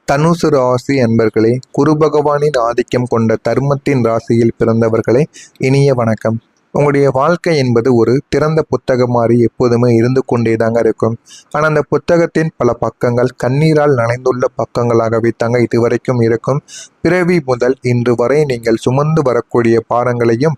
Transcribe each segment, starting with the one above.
தனுசு ராசி அன்பர்களே, குரு பகவானின் ஆதிக்கம் கொண்ட தர்மத்தின் ராசியில் பிறந்தவர்களே, இனிய வணக்கம். உங்களுடைய வாழ்க்கை என்பது ஒரு திறந்த புத்தகம் மாதிரி எப்போதுமே இருந்து கொண்டேதாங்க இருக்கும். ஆனால் அந்த புத்தகத்தின் பல பக்கங்கள் கண்ணீரால் நனைந்துள்ள பக்கங்களாகவே தாங்க இதுவரைக்கும் இருக்கும். பிறவி முதல் இன்று வரை நீங்கள் சுமந்து வரக்கூடிய பாரங்களையும்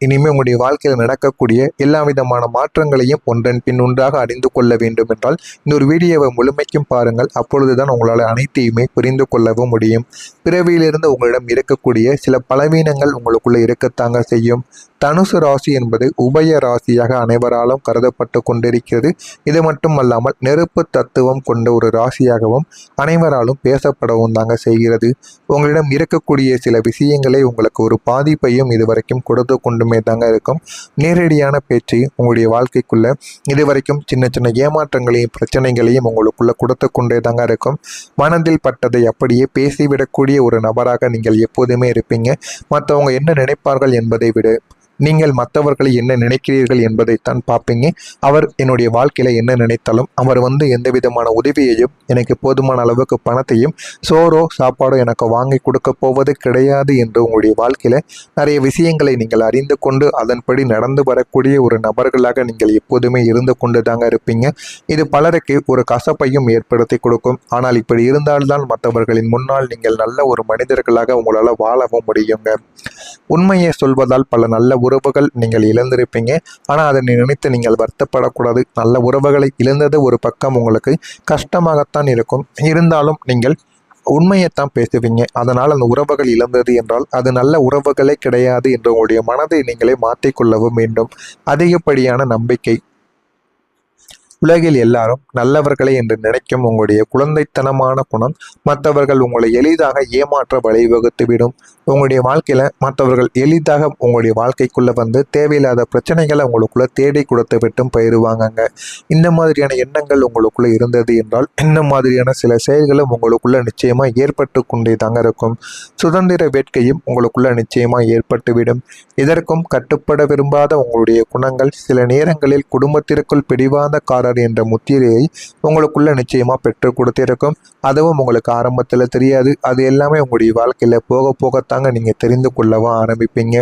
இனிமேல் உங்களுடைய வாழ்க்கையில் நடக்கக்கூடிய எல்லா விதமான மாற்றங்களையும் ஒன்றன் பின் ஒன்றாக அறிந்து கொள்ள வேண்டும் என்றால் இந்த ஒரு வீடியோவை முழுமைக்கும் பாருங்கள். அப்பொழுதுதான் உங்களால் அனைத்தையுமே புரிந்து கொள்ளவும் முடியும். பிறவியிலிருந்து உங்களிடம் இருக்கக்கூடிய சில பலவீனங்கள் உங்களுக்குள்ள இருக்கத்தாங்க செய்யும். தனுசு ராசி என்பது உபய ராசியாக அனைவராலும் கருதப்பட்டு கொண்டிருக்கிறது. இது மட்டுமல்லாமல் நெருப்பு தத்துவம் கொண்ட ஒரு ராசியாகவும் அனைவராலும் பேசப்படவும் தாங்க செய்கிறது. உங்களிடம் இருக்கக்கூடிய சில விஷயங்களை உங்களுக்கு ஒரு பாதிப்பையும் இதுவரைக்கும் கொடுத்து கொண்டுமே தாங்க இருக்கும். நேரடியான பேச்சு உங்களுடைய வாழ்க்கைக்குள்ள இதுவரைக்கும் சின்ன சின்ன ஏமாற்றங்களையும் பிரச்சனைகளையும் உங்களுக்குள்ள கொடுத்து கொண்டே தாங்க இருக்கும். மனதில் பட்டதை அப்படியே பேசிவிடக்கூடிய ஒரு நபராக நீங்கள் எப்போதுமே இருப்பீங்க. மற்றவங்க என்ன நினைப்பார்கள் என்பதை விட நீங்கள் மற்றவர்களை என்ன நினைக்கிறீர்கள் என்பதைத்தான் பார்ப்பீங்க. அவர் என்னுடைய வாழ்க்கையில் என்ன நினைத்தாலும் அவர் எந்த விதமான உதவியையும் எனக்கு போதுமான அளவுக்கு பணத்தையும் சோறோ சாப்பாடோ எனக்கு வாங்கி கொடுக்க போவது கிடையாது என்று உங்களுடைய வாழ்க்கையில் நிறைய விஷயங்களை நீங்கள் அறிந்து கொண்டு அதன்படி நடந்து வரக்கூடிய ஒரு நபர்களாக நீங்கள் எப்போதுமே இருந்து கொண்டு தாங்க இருப்பீங்க. இது பலருக்கு ஒரு கசப்பையும் ஏற்படுத்தி கொடுக்கும். ஆனால் இப்படி இருந்தால்தான் மற்றவர்களின் முன்னால் நீங்கள் நல்ல ஒரு மனிதர்களாக உங்களால் வாழவும் முடியுங்க. உண்மையை சொல்வதால் பல நல்ல உறவுகள் நீங்கள் இழந்திருப்பீங்க. ஆனால் அதை நினைத்து நீங்கள் வருத்தப்படக்கூடாது. நல்ல உறவுகளை இழந்தது ஒரு பக்கம் உங்களுக்கு கஷ்டமாகத்தான் இருக்கும். இருந்தாலும் நீங்கள் உண்மையைத்தான் பேசுவீங்க. அதனால் அந்த உறவுகள் இழந்தது என்றால் அது நல்ல உறவுகளே கிடையாது என்று உங்களுடைய மனதை நீங்களே மாற்றிக்கொள்ளவும் வேண்டும். அதிகப்படியான நம்பிக்கை. உலகில் எல்லாரும் நல்லவர்களே என்று நினைக்கும் உங்களுடைய குழந்தைத்தனமான குணம் மற்றவர்கள் உங்களை எளிதாக ஏமாற்ற வழிவகுத்துவிடும். உங்களுடைய வாழ்க்கையில் மற்றவர்கள் எளிதாக உங்களுடைய வாழ்க்கைக்குள்ளே தேவையில்லாத பிரச்சனைகளை உங்களுக்குள்ளே தேடி கொடுத்து விட்டும் போயிடுவாங்கங்க. இந்த மாதிரியான எண்ணங்கள் உங்களுக்குள்ளே இருந்தது என்றால் இந்த மாதிரியான சில செயல்களும் உங்களுக்குள்ள நிச்சயமாக ஏற்பட்டு கொண்டே தாங்க இருக்கும். சுதந்திர வேட்கையும் உங்களுக்குள்ள நிச்சயமாக ஏற்பட்டுவிடும். இதற்கும் கட்டுப்பட விரும்பாத உங்களுடைய குணங்கள் சில நேரங்களில் குடும்பத்திற்குள் பிடிவாதக்காரர் என்ற முத்திரையை உங்களுக்குள்ள நிச்சயமா பெற்றுக் கொடுத்திருக்கும். அதுவும் உங்களுக்கு ஆரம்பத்தில் தெரியாது. அது எல்லாமே உங்களுடைய வாழ்க்கையில போக போகத்தாங்க நீங்க தெரிந்து கொள்ளவும் ஆரம்பிப்பீங்க.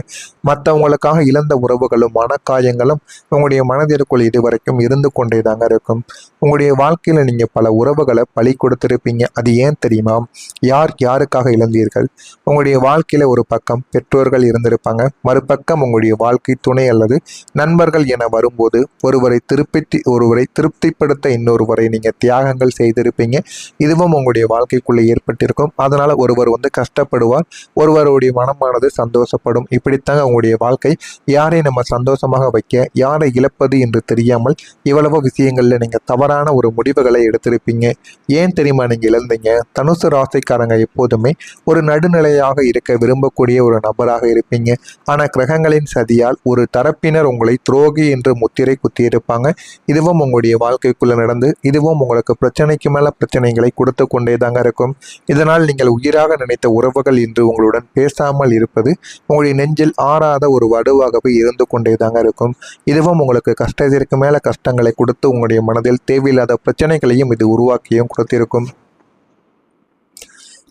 மற்றவங்களுக்காக இழந்த உறவுகளும் மனக்காயங்களும் உங்களுடைய மனதிற்குள் இதுவரைக்கும் இருந்து கொண்டே தாங்க இருக்கும். உங்களுடைய வாழ்க்கையில நீங்க பல உறவுகளை பலி கொடுத்திருப்பீங்க. அது ஏன் தெரியுமா? யார் யாருக்காக இழந்தீர்கள்? உங்களுடைய வாழ்க்கையில ஒரு பக்கம் பெற்றோர்கள் இருந்திருப்பாங்க, மறுபக்கம் உங்களுடைய வாழ்க்கை துணை அல்லது நண்பர்கள் என வரும்போது ஒருவரை திருப்திப்படுத்த இன்னொருவரை நீங்க தியாகங்கள் செய்திருப்பீங்க. இதுவும் உங்களுடைய வாழ்க்கைக்குள்ளே ஏற்பட்டிருக்கும். அதனால ஒருவர் கஷ்டப்படுவார், ஒருவருடைய மனமானது சந்தோஷப்படும். இப்படித்தாங்க உங்களுடைய வாழ்க்கை. யாரை நம்ம சந்தோஷமாக வைக்க, யாரை இழப்பது என்று தெரியாமல் இவ்வளவு விஷயங்கள்ல நீங்க தவறான ஒரு முடிவுகளை எடுத்திருப்பீங்க. ஏன் தெரியுமா நீங்க இழந்தீங்க? தனுசு ராசிக்காரங்க எப்போதுமே ஒரு நடுநிலையாக இருக்க விரும்பக்கூடிய ஒரு நபராக இருப்பீங்க. ஆனா கிரகங்களின் சதியால் ஒரு தரப்பினர் உங்களை துரோகி என்று முத்திரை குத்தியிருப்பாங்க. இதுவும் உங்களுடைய வாழ்க்கைக்குள்ள நடந்து இதுவும் உங்களுக்கு பிரச்சனைக்கு மேல பிரச்சனைகளை கொடுத்து கொண்டே தாங்க இருக்கும். இதனால் நீங்கள் உயிராக நினைத்த உறவுகள் இன்று உங்களுடன் பேசாமல் இருப்பது உங்களுடைய நெஞ்சில் ஆறாத ஒரு வடுவாகவே இருந்து கொண்டே தாங்க இருக்கும். இதுவும் உங்களுக்கு கஷ்டத்திற்கு மேல கஷ்டங்களை கொடுத்து உங்களுடைய மனதில் தேவையில்லாத பிரச்சனைகளையும் இது உருவாக்கியும் கொடுத்திருக்கும்.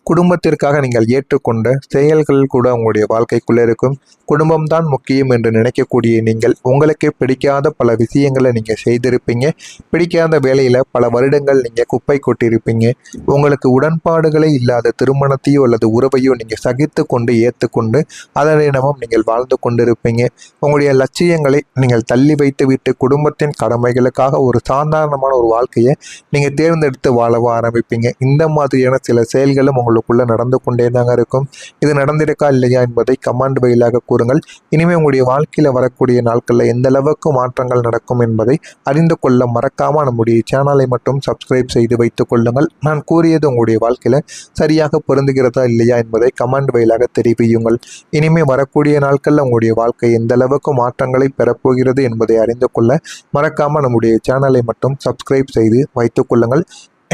குடும்பத்திற்காக நீங்கள் ஏற்றுக்கொண்ட செயல்கள் கூட உங்களுடைய வாழ்க்கைக்குள்ளே இருக்கும். குடும்பம்தான் முக்கியம் என்று நினைக்கக்கூடிய நீங்கள் உங்களுக்கு பிடிக்காத பல விஷயங்களை நீங்கள் செய்திருப்பீங்க. பிடிக்காத வேலையில் பல வருடங்கள் நீங்கள் குப்பை கொட்டியிருப்பீங்க. உங்களுக்கு உடன்பாடுகளே இல்லாத திருமணத்தையோ அல்லது உறவையோ நீங்கள் சகித்து கொண்டு ஏற்றுக்கொண்டு அதனிடமும் நீங்கள் வாழ்ந்து கொண்டிருப்பீங்க. உங்களுடைய லட்சியங்களை நீங்கள் தள்ளி வைத்து விட்டு குடும்பத்தின் கடமைகளுக்காக ஒரு சாதாரணமான ஒரு வாழ்க்கையை நீங்கள் தேர்ந்தெடுத்து வாழவும் ஆரம்பிப்பீங்க. இந்த மாதிரியான சில செயல்களும் உங்களுக்குள்ள நடந்து கொண்டே தாங்க இருக்கும். இது நடந்திருக்கா இல்லையா என்பதை கமெண்ட் வாயிலாக கூறுங்கள். இனிமேல் உங்களுடைய வாழ்க்கையில் வரக்கூடிய நாட்களில் எந்த அளவுக்கு மாற்றங்கள் நடக்கும் என்பதை அறிந்து கொள்ள மறக்காம நம்முடைய சேனலை மட்டும் சப்ஸ்கிரைப் செய்து வைத்துக் கொள்ளுங்கள். நான் கூறியது உங்களுடைய வாழ்க்கையில் சரியாக பொருந்துகிறதா இல்லையா என்பதை கமெண்ட் வாயிலாக தெரிவியுங்கள். இனிமேல் வரக்கூடிய நாட்களில் உங்களுடைய வாழ்க்கை எந்த அளவுக்கு மாற்றங்களை பெறப்போகிறது என்பதை அறிந்து கொள்ள மறக்காம நம்முடைய சேனலை மட்டும் சப்ஸ்கிரைப் செய்து வைத்துக் கொள்ளுங்கள்.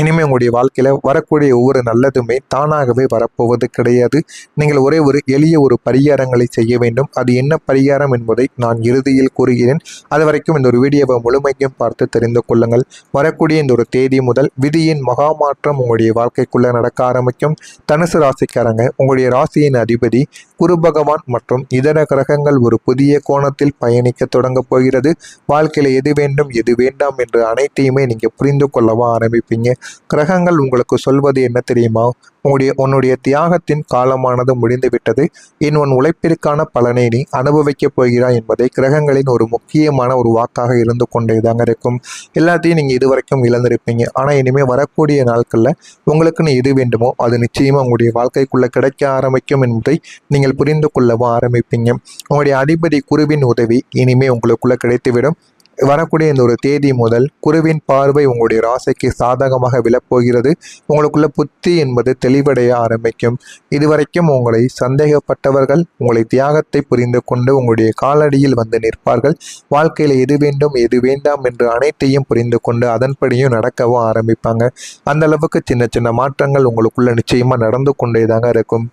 இனிமேல் உங்களுடைய வாழ்க்கையில் வரக்கூடிய ஒவ்வொரு நல்லதுமே தானாகவே வரப்போவது கிடையாது. நீங்கள் ஒரே ஒரு எளிய ஒரு பரிகாரங்களை செய்ய வேண்டும். அது என்ன பரிகாரம் என்பதை நான் இறுதியில் கூறுகிறேன். அது வரைக்கும் இந்த ஒரு வீடியோவை முழுமையும் பார்த்து தெரிந்து கொள்ளுங்கள். வரக்கூடிய இந்த ஒரு தேதி முதல் விதியின் மகா மாற்றம் உங்களுடைய வாழ்க்கைக்குள்ளே நடக்க ஆரம்பிக்கும். தனுசு ராசிக்காரங்க, உங்களுடைய ராசியின் அதிபதி குரு பகவான் மற்றும் இதர கிரகங்கள் ஒரு புதிய கோணத்தில் பயணிக்க தொடங்க போகிறது. வாழ்க்கையில் எது வேண்டும் எது வேண்டாம் என்று அனைத்தையுமே நீங்கள் புரிந்து கொள்ளவும் ஆரம்பிப்பீங்க. கிரகங்கள் உங்களுக்கு சொல்வது என்ன தெரியுமா? உன்னுடைய தியாகத்தின் காலமானது முடிந்துவிட்டது. உன் உழைப்பிற்கான பலனை நீ அனுபவிக்கப் போகிறாய் என்பதை கிரகங்களின் ஒரு முக்கியமான ஒரு வாக்காக இருந்து கொண்டே தாங்க இருக்கும். எல்லாத்தையும் நீங்கள் இதுவரைக்கும் இழந்திருப்பீங்க. ஆனால் இனிமேல் வரக்கூடிய நாட்களில் உங்களுக்குன்னு எது வேண்டுமோ அது நிச்சயமாக உங்களுடைய வாழ்க்கைக்குள்ளே கிடைக்க ஆரம்பிக்கும் என்பதை நீங்கள் புரிந்து கொள்ளவும் ஆரம்பிப்பீங்க. உங்களுடைய அதிபதி குருவின் உதவி இனிமேல் உங்களுக்குள்ளே கிடைத்துவிடும். வரக்கூடிய இந்த ஒரு தேதி முதல் குருவின் பார்வை உங்களுடைய ராசிக்கு சாதகமாக விழப்போகிறது. உங்களுக்குள்ள புத்தி என்பது தெளிவடைய ஆரம்பிக்கும். இதுவரைக்கும் உங்களை சந்தேகப்பட்டவர்கள் உங்களை தியாகத்தை புரிந்து கொண்டு உங்களுடைய காலடியில் வந்து நிற்பார்கள். வாழ்க்கையில் எது வேண்டும் எது வேண்டாம் என்று அனைத்தையும் புரிந்து கொண்டு அதன்படியும் நடக்கவும் ஆரம்பிப்பாங்க. அந்த அளவுக்கு சின்ன சின்ன மாற்றங்கள் உங்களுக்குள்ள நிச்சயமா நடந்து கொண்டே தாங்க இருக்கும்.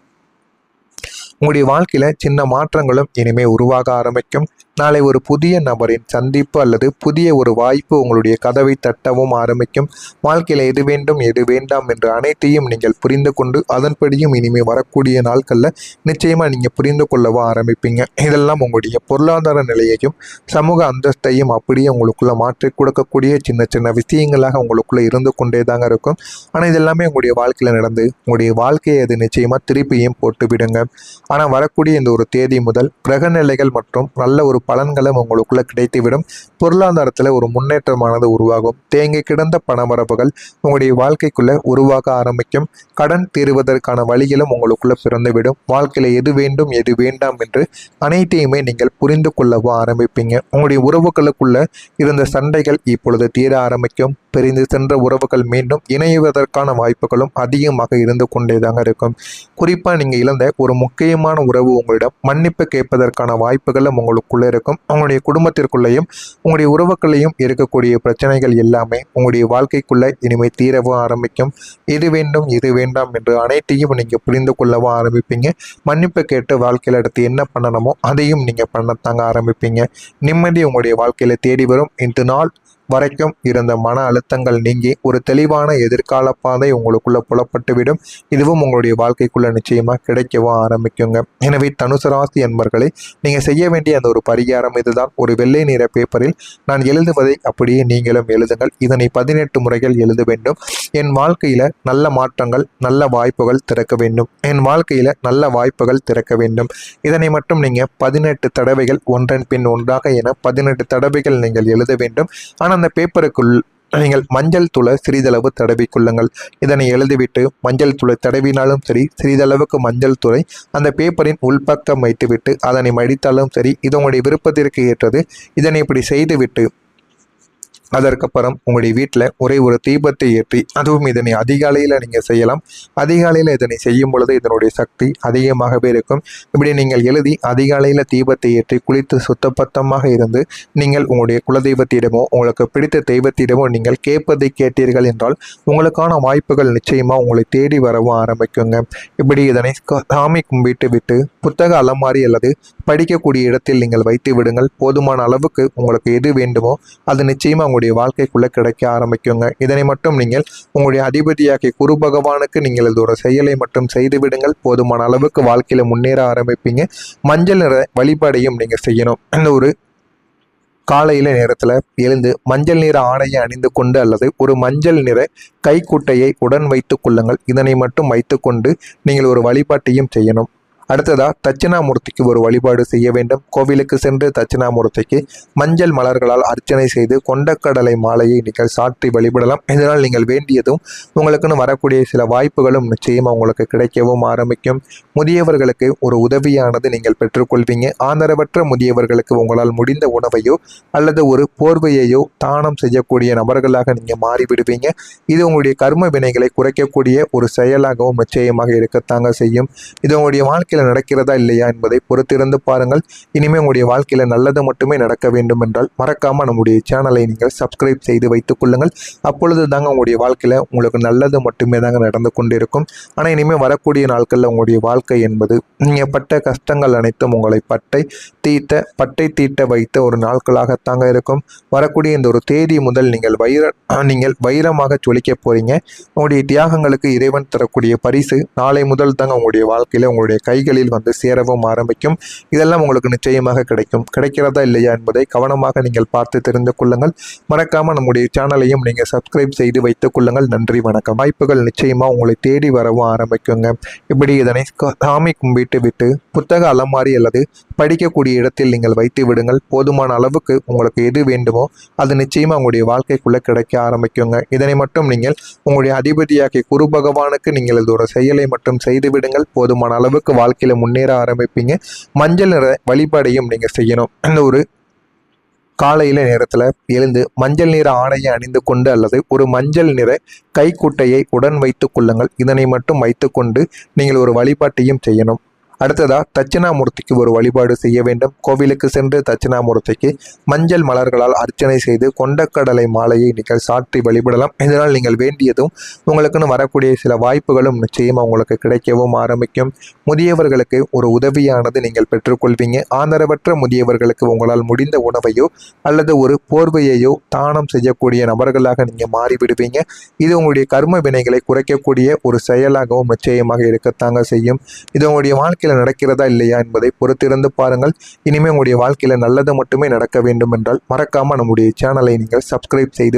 உங்களுடைய வாழ்க்கையில் சின்ன மாற்றங்களும் இனிமேல் உருவாக ஆரம்பிக்கும். நாளை ஒரு புதிய நபரின் சந்திப்பு அல்லது புதிய ஒரு வாய்ப்பு உங்களுடைய கதவை தட்டவும் ஆரம்பிக்கும். வாழ்க்கையில் எது வேண்டும் எது வேண்டாம் என்று அனைத்தையும் நீங்கள் புரிந்து கொண்டு அதன்படியும் இனிமேல் வரக்கூடிய நாட்களில் நிச்சயமாக நீங்கள் புரிந்து கொள்ளவும் ஆரம்பிப்பீங்க. இதெல்லாம் உங்களுடைய பொருளாதார நிலையையும் சமூக அந்தஸ்தையும் அப்படியே உங்களுக்குள்ள மாற்றி கொடுக்கக்கூடிய சின்ன சின்ன விஷயங்களாக உங்களுக்குள்ள இருந்து கொண்டே தாங்க இருக்கும். ஆனால் இதெல்லாமே உங்களுடைய வாழ்க்கையில் நடந்து உங்களுடைய வாழ்க்கையை அது நிச்சயமாக திருப்பியும் போட்டு விடுங்க. ஆனால் வரக்கூடிய இந்த ஒரு தேதி முதல் கிரக நிலைகள் மற்றும் நல்ல ஒரு பலன்களும் உங்களுக்குள்ள கிடைத்துவிடும். பொருளாதாரத்தில் ஒரு முன்னேற்றமானது உருவாகும். தேங்கி கிடந்த பணவரவுகள் உங்களுடைய வாழ்க்கைக்குள்ள உருவாக ஆரம்பிக்கும். கடன் தீர்வதற்கான வழிகளும் உங்களுக்குள்ள பிறந்துவிடும். வாழ்க்கையில் எது வேண்டும் எது வேண்டாம் என்று அனைத்தையுமே நீங்கள் புரிந்து கொள்ளவும் ஆரம்பிப்பீங்க. உங்களுடைய உறவுகளுக்குள்ள இருந்த சண்டைகள் இப்பொழுது தீர ஆரம்பிக்கும். பிரிந்து சென்ற உறவுகள் மீண்டும் இணைவதற்கான வாய்ப்புகளும் அதிகமாக இருந்து கொண்டேதாங்க இருக்கும். குறிப்பாக நீங்கள் இழந்த ஒரு முக்கியமான உறவு உங்களிடம் மன்னிப்பு கேட்பதற்கான வாய்ப்புகளும் உங்களுக்குள்ளே இருக்கும். உங்களுடைய குடும்பத்திற்குள்ளேயும் உங்களுடைய உறவுகளையும் இருக்கக்கூடிய பிரச்சனைகள் எல்லாமே உங்களுடைய வாழ்க்கைக்குள்ளே இனிமேல் தீரவும் ஆரம்பிக்கும். எது வேண்டும் எது வேண்டாம் என்று அனைத்தையும் நீங்கள் புரிந்து கொள்ளவும் ஆரம்பிப்பீங்க. மன்னிப்பு கேட்டு வாழ்க்கையில் அடுத்து என்ன பண்ணணுமோ அதையும் நீங்கள் பண்ணத்தாங்க ஆரம்பிப்பீங்க. நிம்மதி உங்களுடைய வாழ்க்கையில் தேடி வரும். இந்த நாள் வரைக்கும் இருந்த மன அழுத்தங்கள் நீங்கி ஒரு தெளிவான எதிர்கால பாதை உங்களுக்குள்ள புலப்பட்டுவிடும். இதுவும் உங்களுடைய வாழ்க்கைக்குள்ள நிச்சயமா கிடைக்கவும் ஆரம்பிக்குங்க. எனவே தனுசு ராசி என்பர்களை நீங்க செய்ய வேண்டிய அந்த ஒரு பரிகாரம் இதுதான். ஒரு வெள்ளை நிற பேப்பரில் நான் எழுதுவதை அப்படியே நீங்களும் எழுதுங்கள். இதனை 18 முறைகள் எழுத வேண்டும். என் வாழ்க்கையில நல்ல மாற்றங்கள் நல்ல வாய்ப்புகள் திறக்க வேண்டும். என் வாழ்க்கையில நல்ல வாய்ப்புகள் திறக்க வேண்டும். இதனை மட்டும் நீங்க 18 தடவைகள் ஒன்றன் பின் ஒன்றாக என 18 தடவைகள் நீங்கள் எழுத வேண்டும். ஆனால் அந்த பேப்பருக்குள் நீங்கள் மஞ்சள் தூளை சிறிதளவு தடவி கொள்ளுங்கள். இதனை எழுதிவிட்டு மஞ்சள் தூளை தடவினாலும் சரி, சிறிதளவுக்கு மஞ்சள் தூளை அந்த பேப்பரின் உள்பக்கம் வைத்துவிட்டு அதனை மடித்தாலும் சரி, இது உங்களுடைய விருப்பத்திற்கு ஏற்றது. இதனை இப்படி செய்துவிட்டு அதற்கப்புறம் உங்களுடைய வீட்டில் ஒரே ஒரு தீபத்தை ஏற்றி, அதுவும் இதனை அதிகாலையில் நீங்கள் செய்யலாம். அதிகாலையில் இதனை செய்யும் பொழுது இதனுடைய சக்தி அதிகமாகவே இருக்கும். இப்படி நீங்கள் எழுதி அதிகாலையில் தீபத்தை ஏற்றி குளித்து சுத்தபத்தமாக இருந்து நீங்கள் உங்களுடைய குலதெய்வத்திடமோ உங்களுக்கு பிடித்த தெய்வத்திடமோ நீங்கள் கேட்பதை கேட்டீர்கள் என்றால் உங்களுக்கான வாய்ப்புகள் நிச்சயமாக உங்களை தேடி வரவும் ஆரம்பிக்குங்க. இப்படி இதனை சாமி கும்பிட்டு விட்டு புத்தக அலமாரி அல்லது படிக்கக்கூடிய இடத்தில் நீங்கள் வைத்து விடுங்கள். போதுமான அளவுக்கு உங்களுக்கு எது வேண்டுமோ அது நிச்சயமாக உங்களுடைய வாழ்க்கைக்குள்ள கிடைக்க ஆரம்பிக்குங்க. இதனை மட்டும் நீங்கள் உங்களுடைய அதிபதியாகிய குரு பகவானுக்கு நீங்கள் இது ஒரு செயலை மட்டும் செய்து விடுங்கள். போதுமான அளவுக்கு வாழ்க்கையில முன்னேற ஆரம்பிப்பீங்க. மஞ்சள் நிற வழிபாடையும் நீங்க செய்யணும். இந்த ஒரு காலையில நேரத்துல எழுந்து மஞ்சள் நிற ஆடையை அணிந்து கொண்டு அல்லது ஒரு மஞ்சள் நிற கைக்குட்டையை உடன் வைத்துக் கொள்ளுங்கள். இதனை மட்டும் வைத்துக்கொண்டு நீங்கள் ஒரு வழிபாட்டையும் செய்யணும். அடுத்ததா தட்சிணாமூர்த்திக்கு ஒரு வழிபாடு செய்ய வேண்டும். கோவிலுக்கு சென்று தட்சிணாமூர்த்திக்கு மஞ்சள் மலர்களால் அர்ச்சனை செய்து கொண்டக்கடலை மாலையை நீங்கள் சாற்றி வழிபடலாம். இதனால் நீங்கள் வேண்டியதும் உங்களுக்குன்னு வரக்கூடிய சில வாய்ப்புகளும் நிச்சயமாக உங்களுக்கு கிடைக்கவும் ஆரம்பிக்கும். முதியவர்களுக்கு ஒரு உதவியானது நீங்கள் பெற்றுக்கொள்வீங்க. ஆதரவற்ற முதியவர்களுக்கு உங்களால் முடிந்த உணவையோ அல்லது ஒரு போர்வையையோ தானம் செய்யக்கூடிய நபர்களாக நீங்கள் மாறிவிடுவீங்க. இது உங்களுடைய கர்ம வினைகளை குறைக்கக்கூடிய ஒரு செயலாகவும் நிச்சயமாக இருக்கத்தாங்க செய்யும். இது உங்களுடைய வாழ்க்கையில் வாழ்க்கையில் நடக்கிறதா இல்லையா என்பதை பொறுத்திருந்து பாருங்கள். இனிமேல் உங்களுடைய வாழ்க்கையில் நல்லது மட்டுமே நடக்க வேண்டும் என்றால் மறக்காமல் நம்முடைய சேனலை நீங்கள் சப்ஸ்கிரைப் செய்து வைத்துக் கொள்ளுங்கள். அப்பொழுது தாங்க உங்களுடைய வாழ்க்கையில் உங்களுக்கு நல்லது மட்டுமே தாங்க நடந்து கொண்டிருக்கும். ஆனால் இனிமேல் வரக்கூடிய நாட்களில் உங்களுடைய வாழ்க்கை என்பது நீங்கள் பட்ட கஷ்டங்கள் அனைத்தும் உங்களை பட்டை தீட்ட வைத்த ஒரு நாட்களாகத்தாங்க இருக்கும். வரக்கூடிய இந்த ஒரு தேதி முதல் நீங்கள் வைரமாக ஜொலிக்க போறீங்க. உங்களுடைய தியாகங்களுக்கு இறைவன் தரக்கூடிய பரிசு நாளை முதல் தாங்க உங்களுடைய வாழ்க்கையில உங்களுடைய கைகளில் வந்து சேரவும் ஆரம்பிக்கும். இதெல்லாம் உங்களுக்கு நிச்சயமாக கிடைக்கும். கிடைக்கிறதா இல்லையா என்பதை கவனமாக நீங்கள் பார்த்து தெரிந்து கொள்ளுங்கள். மறக்காம நம்முடைய சேனலையும் நீங்க சப்ஸ்கிரைப் செய்து வைத்துக் கொள்ளுங்கள். நன்றி, வணக்கம். வாய்ப்புகள் நிச்சயமா உங்களை தேடி வரவும் ஆரம்பிக்குங்க. இப்படி இதனை சாமி கும்பிட்டு விட்டு புத்தக அலமாரி அல்லது படிக்கக்கூடிய இடத்தில் நீங்கள் வைத்து விடுங்கள். போதுமான அளவுக்கு உங்களுக்கு எது வேண்டுமோ அது நிச்சயமா உங்களுடைய வாழ்க்கைக்குள்ள கிடைக்க ஆரம்பிக்குங்க. இதனை மட்டும் நீங்கள் உங்களுடைய அதிபதியாகிய குரு பகவானுக்கு நீங்கள் இதோட செயலை மட்டும் செய்து விடுங்கள். போதுமான அளவுக்கு வாழ்க்கையில முன்னேற ஆரம்பிப்பீங்க. மஞ்சள் நிற வழிபாடையும் நீங்க செய்யணும். இந்த ஒரு காலையில நேரத்துல எழுந்து மஞ்சள் நிற ஆடையை அணிந்து கொண்டு அல்லது ஒரு மஞ்சள் நிற கைக்குட்டையை உடன் வைத்துக் கொள்ளுங்கள். இதனை மட்டும் வைத்துக்கொண்டு நீங்கள் ஒரு வழிபாட்டையும் செய்யணும். அடுத்ததா தட்சிணாமூர்த்திக்கு ஒரு வழிபாடு செய்ய வேண்டும். கோவிலுக்கு சென்று தட்சிணாமூர்த்திக்கு மஞ்சள் மலர்களால் அர்ச்சனை செய்து கொண்டக்கடலை மாலையை நீங்கள் சாற்றி வழிபடலாம். இதனால் நீங்கள் வேண்டியதும் உங்களுக்குன்னு வரக்கூடிய சில வாய்ப்புகளும் நிச்சயமா உங்களுக்கு கிடைக்கவும் ஆரம்பிக்கும். முதியவர்களுக்கு ஒரு உதவியானது நீங்கள் பெற்றுக்கொள்வீங்க. ஆதரவற்ற முதியவர்களுக்கு உங்களால் முடிந்த உணவையோ அல்லது ஒரு போர்வையையோ தானம் செய்யக்கூடிய நபர்களாக நீங்க மாறிவிடுவீங்க. இது உங்களுடைய கர்ம வினைகளை குறைக்கக்கூடிய ஒரு செயலாகவும் நிச்சயமாக இருக்கத்தாங்க செய்யும். இது உங்களுடைய வாழ்க்கையில் நடக்கிறதா இல்லையா என்பதை பொறுத்திருந்து பாருங்கள். இனிமேல் உங்களுடைய வாழ்க்கையில நல்லது மட்டுமே நடக்க வேண்டும் என்றால் மறக்காம நம்முடைய சேனலை நீங்கள் சப்ஸ்கிரைப் செய்து